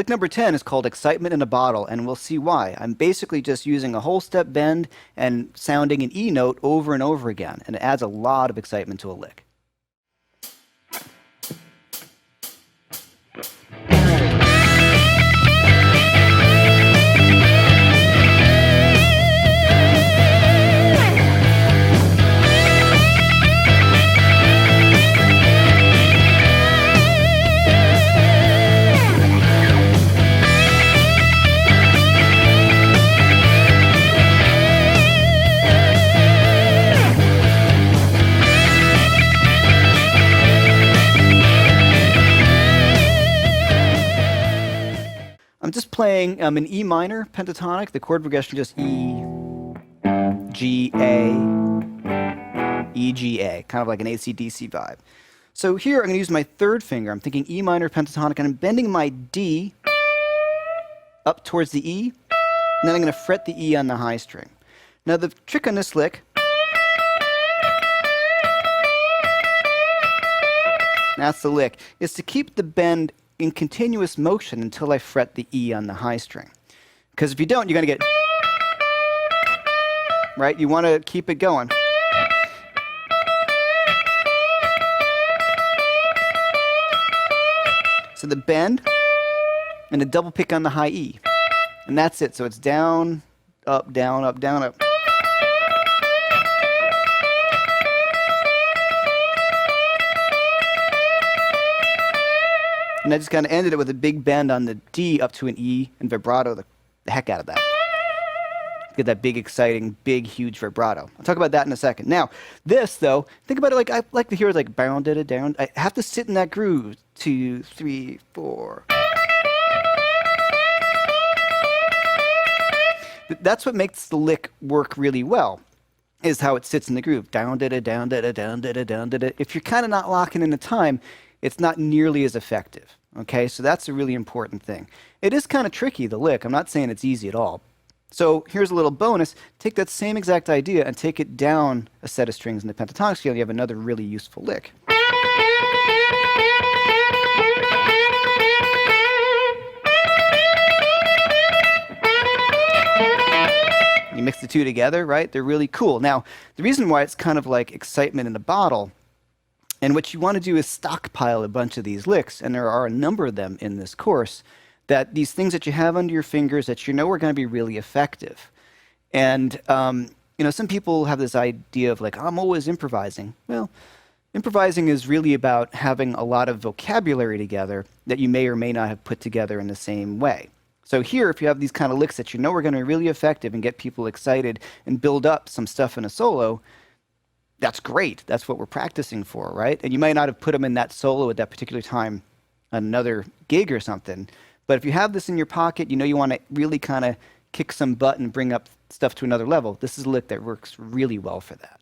Lick number 10 is called Excitement in a Bottle, and we'll see why. I'm basically just using a whole step bend and sounding an E note over and over again, and it adds a lot of excitement to a lick. I'm just playing an E minor pentatonic. The chord progression just E, G, A, E, G, A, kind of like an AC/DC vibe. So here I'm going to use my third finger. I'm thinking E minor pentatonic, and I'm bending my D up towards the E, and then I'm going to fret the E on the high string. Now the trick on this lick, that's the lick, is to keep the bend in continuous motion until I fret the E on the high string. Because if you don't, you're going to get, right? You want to keep it going. So the bend and a double pick on the high E. And that's it. So it's down, up, down, up, down, up. And I just kind of ended it with a big bend on the D up to an E and vibrato the heck out of that. Get that big, exciting, big, huge vibrato. I'll talk about that in a second. Now, this, though, think about it like I like to hear it like bound it down. I have to sit in that groove. 2, 3, 4. That's what makes the lick work really well, is how it sits in the groove. Down, da, da, down, da, da, down, da, da, down, da, da. If you're kind of not locking in the time, it's not nearly as effective. Okay, so that's a really important thing. It is kind of tricky, the lick. I'm not saying it's easy at all. So here's a little bonus. Take that same exact idea and take it down a set of strings in the pentatonic scale. You have another really useful lick. You mix the two together, right? They're really cool. Now, the reason why it's kind of like excitement in a bottle, and what you want to do is stockpile a bunch of these licks, and there are a number of them in this course, that these things that you have under your fingers that you know are going to be really effective. And, you know, some people have this idea of like, I'm always improvising. Well, improvising is really about having a lot of vocabulary together that you may or may not have put together in the same way. So here, if you have these kind of licks that you know are going to be really effective and get people excited and build up some stuff in a solo, that's great. That's what we're practicing for, right? And you might not have put them in that solo at that particular time on another gig or something. But if you have this in your pocket, you know you want to really kind of kick some butt and bring up stuff to another level. This is a lick that works really well for that.